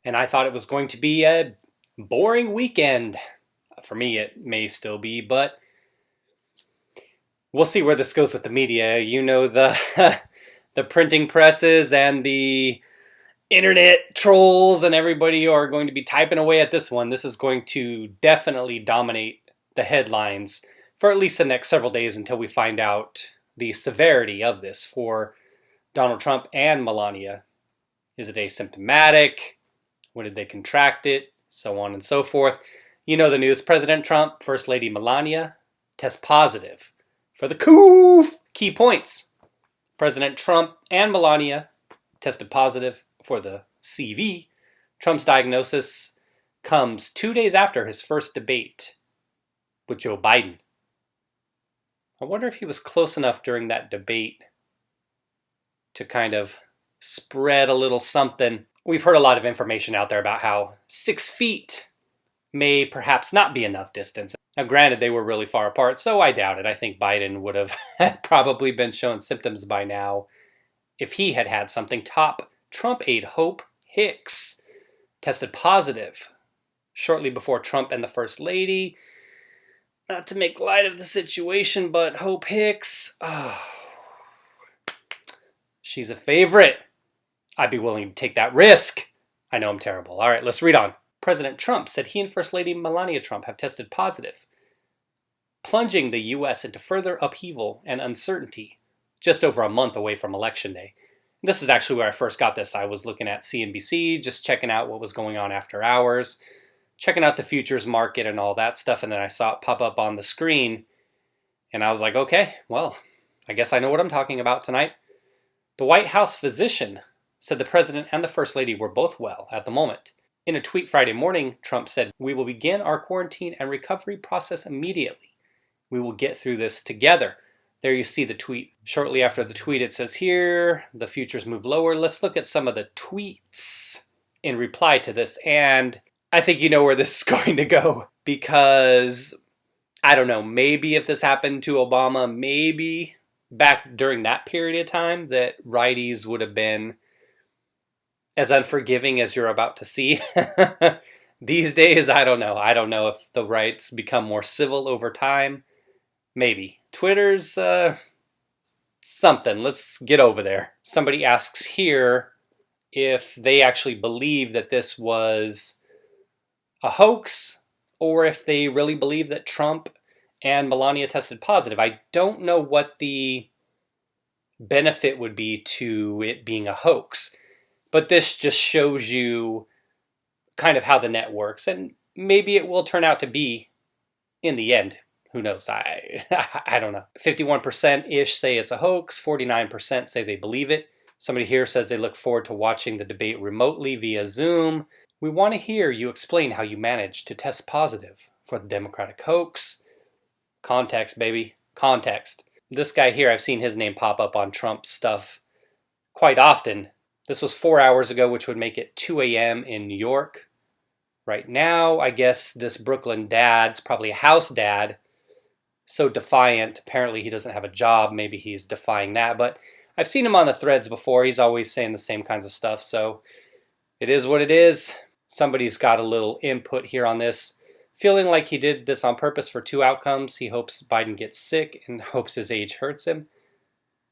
and I thought it was going to be a boring weekend. For me, it may still be, but we'll see where this goes with the media. You know, the the printing presses and the internet trolls and everybody are going to be typing away at this one. This is going to definitely dominate the headlines for at least the next several days until we find out the severity of this for Donald Trump and Melania. Is it asymptomatic? When did they contract it? So on and so forth. You know the news. President Trump, First Lady Melania, test positive for the coof. Key points. President Trump and Melania tested positive for the CV. Trump's diagnosis comes 2 days after his first debate with Joe Biden. I wonder if he was close enough during that debate to kind of spread a little something. We've heard a lot of information out there about how 6 feet may perhaps not be enough distance. Now, granted, they were really far apart, so I doubt it. I think Biden would have probably been showing symptoms by now if he had had something. Top Trump aide Hope Hicks tested positive shortly before Trump and the First Lady. Not to make light of the situation, but Hope Hicks, she's a favorite. I'd be willing to take that risk. I know I'm terrible. All right, let's read on. President Trump said he and First Lady Melania Trump have tested positive, plunging the U.S. into further upheaval and uncertainty just over a month away from Election Day. This is actually where I first got this. I was looking at CNBC, just checking out what was going on after hours, checking out the futures market and all that stuff, and then I saw it pop up on the screen, and I was like, okay, well, I guess I know what I'm talking about tonight. The White House physician said the president and the First Lady were both well at the moment. In a tweet Friday morning, Trump said, "We will begin our quarantine and recovery process immediately. We will get through this together." There you see the tweet. Shortly after the tweet, it says here, the futures move lower. Let's look at some of the tweets in reply to this. And I think you know where this is going to go. Because, I don't know, maybe if this happened to Obama, maybe back during that period of time, that righties would have been as unforgiving as you're about to see. These days, I don't know. I don't know if the rights become more civil over time. Maybe. Twitter's something. Let's get over there. Somebody asks here if they actually believe that this was a hoax or if they really believe that Trump and Melania tested positive. I don't know what the benefit would be to it being a hoax. But this just shows you kind of how the net works. And maybe it will turn out to be in the end. Who knows? I don't know. 51%-ish say it's a hoax. 49% say they believe it. Somebody here says they look forward to watching the debate remotely via Zoom. We want to hear you explain how you managed to test positive for the Democratic hoax. Context, baby. Context. This guy here, I've seen his name pop up on Trump stuff quite often. This was 4 hours ago, which would make it 2 a.m. in New York. Right now, I guess this Brooklyn dad's probably a house dad. So defiant. Apparently he doesn't have a job. Maybe he's defying that. But I've seen him on the threads before. He's always saying the same kinds of stuff. So it is what it is. Somebody's got a little input here on this. Feeling like he did this on purpose for 2 outcomes. He hopes Biden gets sick and hopes his age hurts him.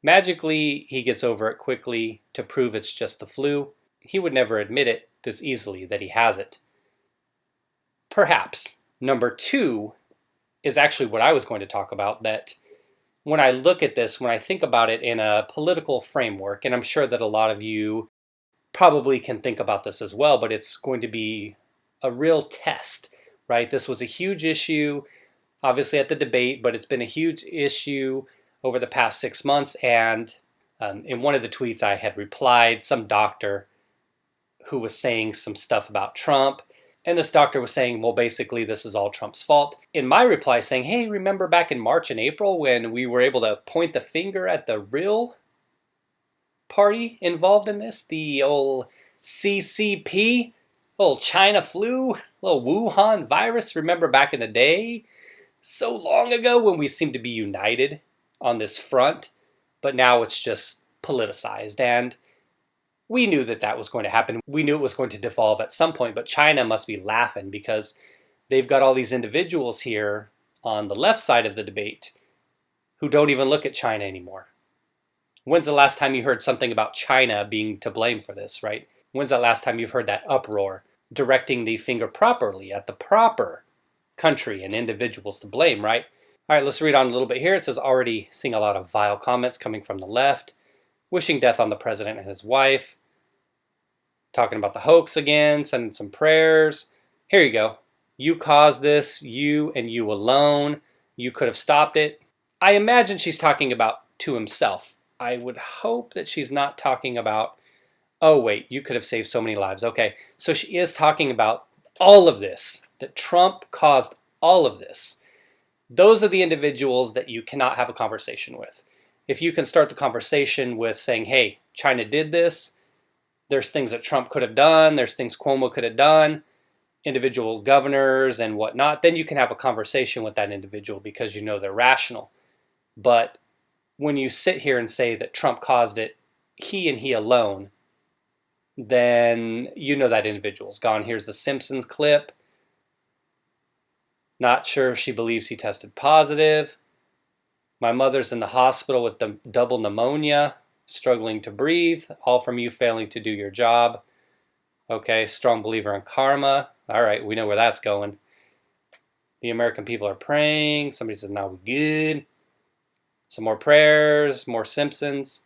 Magically, he gets over it quickly to prove it's just the flu. He would never admit it this easily that he has it. Perhaps. Number 2 is actually what I was going to talk about, that when I look at this, when I think about it in a political framework, and I'm sure that a lot of you probably can think about this as well, but it's going to be a real test, right? This was a huge issue, obviously at the debate, but it's been a huge issue over the past 6 months, and in one of the tweets I had replied, some doctor who was saying some stuff about Trump, and this doctor was saying, well, basically this is all Trump's fault. In my reply saying, hey, remember back in March and April when we were able to point the finger at the real party involved in this, the old CCP, old China flu, little Wuhan virus, remember back in the day? So long ago when we seemed to be united on this front, but now it's just politicized. And We knew that that was going to happen. We knew it was going to devolve at some point, but China must be laughing because they've got all these individuals here on the left side of the debate who don't even look at China anymore. When's the last time you heard something about China being to blame for this, right? When's the last time you've heard that uproar directing the finger properly at the proper country and individuals to blame, right? All right, let's read on a little bit here. It says, already seeing a lot of vile comments coming from the left, wishing death on the president and his wife, talking about the hoax again, sending some prayers. Here you go. You caused this, you and you alone. You could have stopped it. I imagine she's talking about to himself. I would hope that she's not talking about, oh wait, you could have saved so many lives. Okay, so she is talking about all of this, that Trump caused all of this. Those are the individuals that you cannot have a conversation with. If you can start the conversation with saying, hey, China did this, there's things that Trump could have done, there's things Cuomo could have done, individual governors and whatnot, then you can have a conversation with that individual because you know they're rational. But when you sit here and say that Trump caused it, he and he alone, then you know that individual's gone. Here's the Simpsons clip. Not sure she believes he tested positive. My mother's in the hospital with double pneumonia, struggling to breathe, all from you failing to do your job. Okay, strong believer in karma. All right, we know where that's going. The American people are praying. Somebody says, now we're good. Some more prayers, more Simpsons.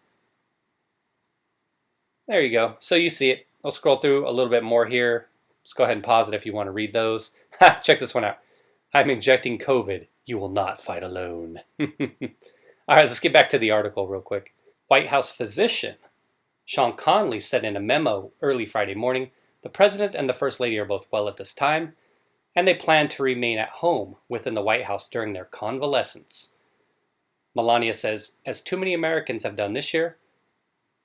There you go. So you see it. I'll scroll through a little bit more here. Just go ahead and pause it if you want to read those. Check this one out. I'm injecting COVID. You will not fight alone. All right, let's get back to the article real quick. White House physician Sean Conley said in a memo early Friday morning, the president and the first lady are both well at this time, and they plan to remain at home within the White House during their convalescence. Melania says, as too many Americans have done this year,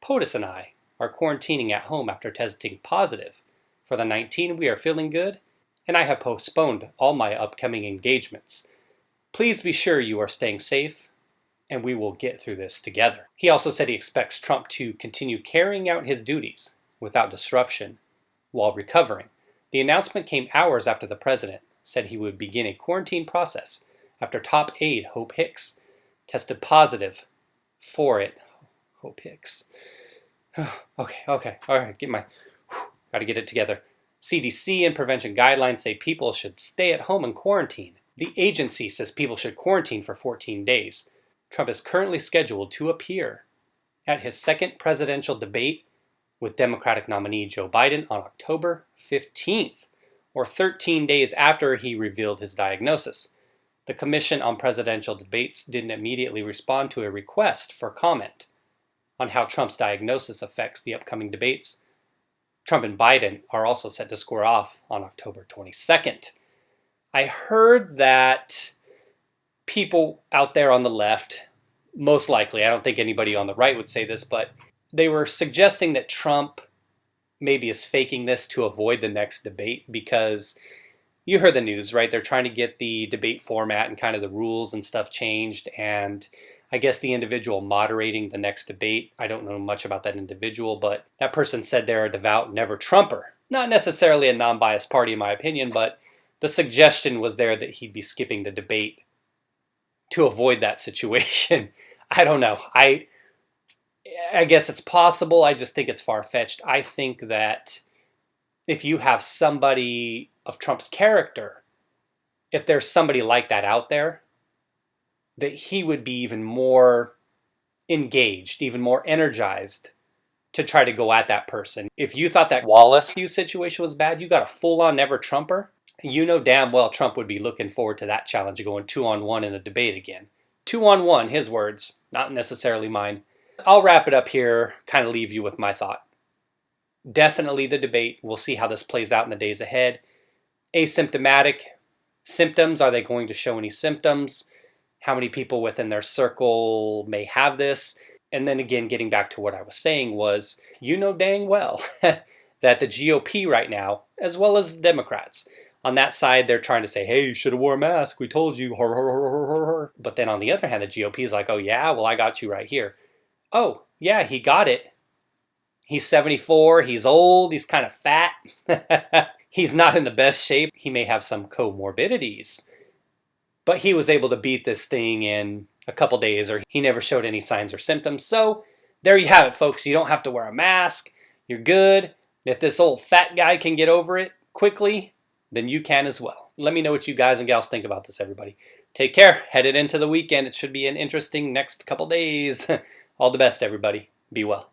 POTUS and I are quarantining at home after testing positive. For the 19, we are feeling good, and I have postponed all my upcoming engagements. Please be sure you are staying safe, and we will get through this together. He also said he expects Trump to continue carrying out his duties without disruption while recovering. The announcement came hours after the president said he would begin a quarantine process after top aide Hope Hicks tested positive for it. Hope Hicks. Okay. All right, gotta get it together. CDC and prevention guidelines say people should stay at home and quarantine. The agency says people should quarantine for 14 days. Trump is currently scheduled to appear at his second presidential debate with Democratic nominee Joe Biden on October 15th, or 13 days after he revealed his diagnosis. The Commission on Presidential Debates didn't immediately respond to a request for comment on how Trump's diagnosis affects the upcoming debates. Trump and Biden are also set to square off on October 22nd. I heard that people out there on the left, most likely, I don't think anybody on the right would say this, but they were suggesting that Trump maybe is faking this to avoid the next debate because you heard the news, right? They're trying to get the debate format and kind of the rules and stuff changed, and I guess the individual moderating the next debate, I don't know much about that individual, but that person said they're a devout never-Trumper. Not necessarily a non-biased party in my opinion, but the suggestion was there that he'd be skipping the debate to avoid that situation. I don't know. I guess it's possible. I just think it's far-fetched. I think that if you have somebody of Trump's character, if there's somebody like that out there, that he would be even more engaged, even more energized to try to go at that person. If you thought that Wallace situation was bad, you got a full-on never-Trumper, you know damn well Trump would be looking forward to that challenge of going 2-on-1 in the debate again. 2-on-1, his words, not necessarily mine. I'll wrap it up here, kind of leave you with my thought. Definitely the debate. We'll see how this plays out in the days ahead. Asymptomatic symptoms. Are they going to show any symptoms? How many people within their circle may have this? And then again, getting back to what I was saying was, you know dang well that the GOP right now, as well as the Democrats, on that side, they're trying to say, hey, you should have wore a mask. We told you. But then on the other hand, the GOP is like, oh yeah, well, I got you right here. Oh, yeah, he got it. He's 74, he's old, he's kind of fat. He's not in the best shape. He may have some comorbidities. But he was able to beat this thing in a couple days, or he never showed any signs or symptoms. So there you have it, folks. You don't have to wear a mask. You're good. If this old fat guy can get over it quickly, then you can as well. Let me know what you guys and gals think about this, everybody. Take care. Headed into the weekend. It should be an interesting next couple days. All the best, everybody. Be well.